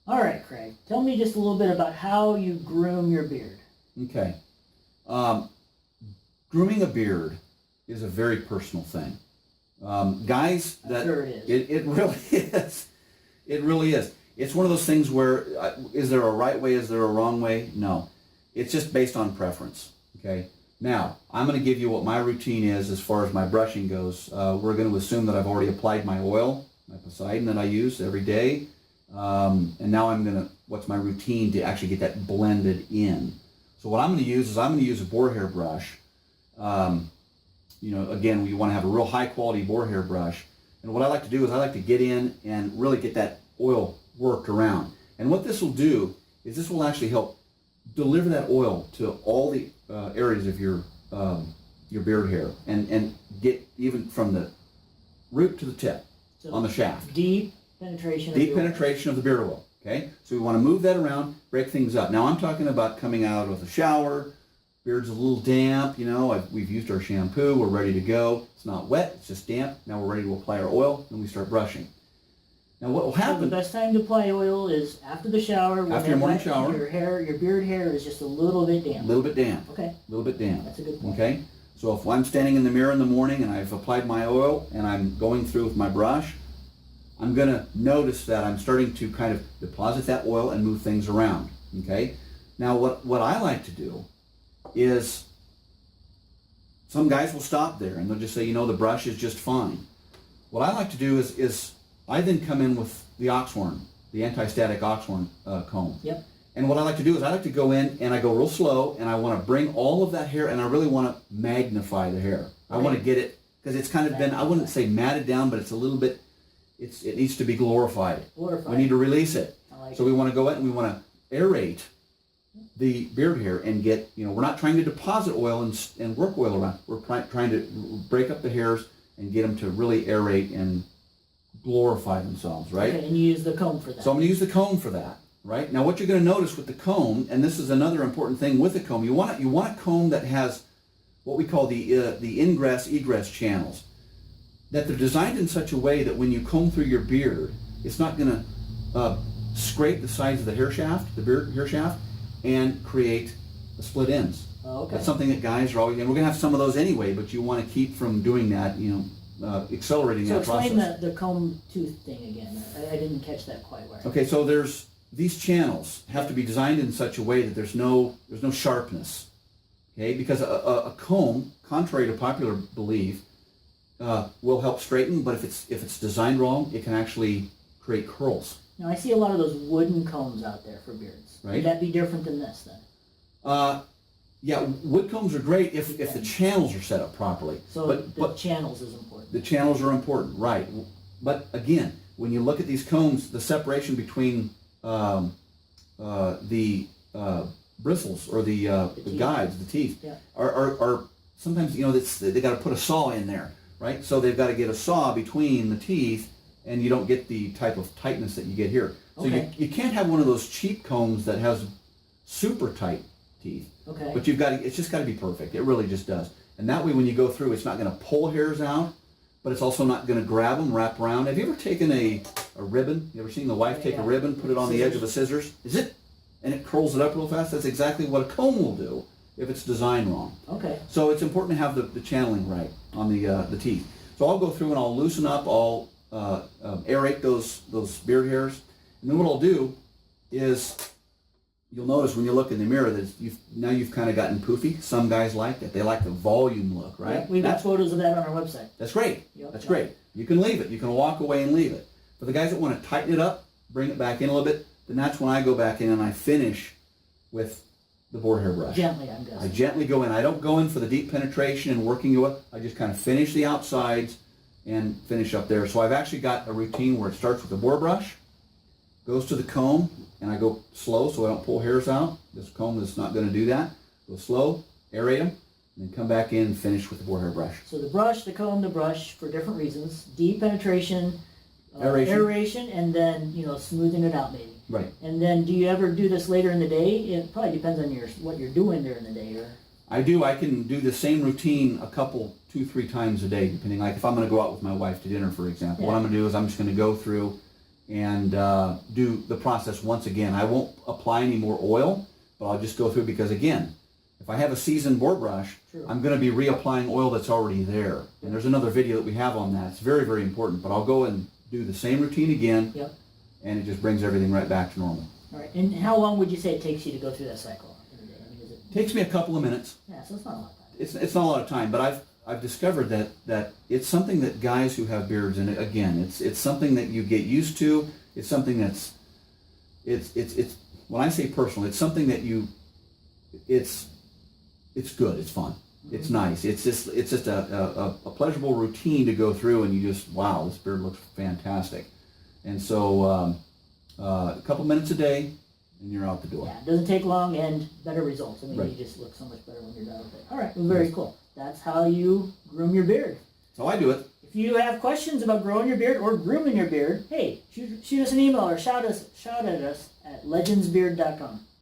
All right, Craig. Tell me just a little bit about how you groom your beard. Okay. Grooming a beard is a very personal thing. Guys, Sure it is. It really is. It really is. It's one of those things where, is there a right way, is there a wrong way? No. It's just based on preference, okay? Now, I'm going to give you what my routine is as far as my brushing goes. We're going to assume that I've already applied my oil, my Poseidon that I use every day. And now what's my routine to actually get that blended in? So what I'm going to use is I'm going to use a boar hair brush. Again, we want to have a real high quality boar hair brush. And what I like to do is I like to get in and really get that oil worked around. And what this will do is this will actually help deliver that oil to all the areas of your beard hair and get even from the root to the tip on the shaft. Deep penetration. Deep penetration of the beard oil. Okay, so we want to move that around, break things up. Now I'm talking about coming out of a shower. Beard's a little damp, we've used our shampoo, we're ready to go. It's not wet, it's just damp. Now we're ready to apply our oil, and we start brushing. Now what will happen... So the best time to apply oil is after the shower. After your morning shower. Your beard hair is just a little bit damp. A little bit damp. Okay. A little bit damp. That's a good point. Okay? So if I'm standing in the mirror in the morning and I've applied my oil and I'm going through with my brush, I'm going to notice that I'm starting to kind of deposit that oil and move things around. Okay? Now what I like to do is some guys will stop there and they'll just say, the brush is just fine. What I like to do is I then come in with the oxhorn, the anti-static oxhorn comb. Yep. And what I like to do is I like to go in and I go real slow and I want to bring all of that hair and I really want to magnify the hair. I want to get it, because it's kind of been, I wouldn't say matted down, but it's a little bit, it needs to be glorified. We need to release it. So we want to go in and we want to aerate the beard hair and get, we're not trying to deposit oil and work oil around. We're trying to break up the hairs and get them to really aerate and glorify themselves, right? Okay, and you use the comb for that. So I'm going to use the comb for that, right? Now what you're going to notice with the comb, and this is another important thing with the comb, you want a comb that has what we call the ingress-egress channels. That they're designed in such a way that when you comb through your beard, it's not going to scrape the sides of the hair shaft, the beard hair shaft, and create split ends. Oh, okay. That's something that guys are always, and we're going to have some of those anyway, but you want to keep from doing that, accelerating that process. So explain the comb tooth thing again. I didn't catch that quite right. Okay, so these channels have to be designed in such a way that there's no sharpness. Okay, because a comb, contrary to popular belief, will help straighten, but if it's designed wrong, it can actually create curls. Now I see a lot of those wooden combs out there for beards. Right. Would that be different than this then? Yeah, wood combs are great if the channels are set up properly. So the channels is important. The channels are important, right. But again, when you look at these combs, the separation between the bristles or the guides, the teeth, yeah, are sometimes, they got to put a saw in there, right? So they've got to get a saw between the teeth, and you don't get the type of tightness that you get here. So okay. you can't have one of those cheap combs that has super tight teeth. Okay. But it's just got to be perfect. It really just does. And that way when you go through, it's not going to pull hairs out, but it's also not going to grab them, wrap around. Have you ever taken a ribbon? You ever seen the wife take a ribbon, put it on the edge of a scissors? And it curls it up real fast? That's exactly what a comb will do if it's designed wrong. Okay. So it's important to have the channeling right on the teeth. So I'll go through and I'll loosen up, I'll aerate those beard hairs. And then what I'll do is, you'll notice when you look in the mirror that you've kind of gotten poofy. Some guys like that. They like the volume look, right? Yeah, we've got photos of that on our website. That's great. Yep. That's great. You can leave it. You can walk away and leave it. For the guys that want to tighten it up, bring it back in a little bit, then that's when I go back in and I finish with the boar hair brush. Gently, I'm guessing. I gently go in. I don't go in for the deep penetration and working you up. I just kind of finish the outsides and finish up there. So I've actually got a routine where it starts with the boar brush, goes to the comb, and I go slow so I don't pull hairs out. This comb is not going to do that. Go slow, aerate them, and then come back in and finish with the boar hair brush. So the brush, the comb, the brush for different reasons. Deep penetration, aeration, and then, smoothing it out maybe. Right. And then do you ever do this later in the day? It probably depends on what you're doing during the day. I do. I can do the same routine 2-3 times a day, depending. Like if I'm going to go out with my wife to dinner, for example, what I'm going to do is I'm just going to go through and do the process once again. I won't apply any more oil, but I'll just go through because again, if I have a seasoned board brush, True. I'm going to be reapplying oil that's already there. And there's another video that we have on that. It's very, very important. But I'll go and do the same routine again, Yep. and it just brings everything right back to normal. All right. And how long would you say it takes you to go through that cycle in a day? I mean, is it? Takes me a couple of minutes. Yeah, so it's not a lot of time. It's not a lot of time, but I've discovered that it's something that guys who have beards, and again, it's something that you get used to. It's something that's it's when I say personal, it's something that it's good. It's fun. It's nice. It's just a pleasurable routine to go through, and you just, wow, this beard looks fantastic. And so a couple minutes a day, and you're out the door. Yeah, it doesn't take long and better results. I mean, Right. you just look so much better when you're done with it. All right, well, very cool. That's how you groom your beard. So I do it. If you have questions about growing your beard or grooming your beard, hey, shoot us an email or shout at us at legendsbeard.com.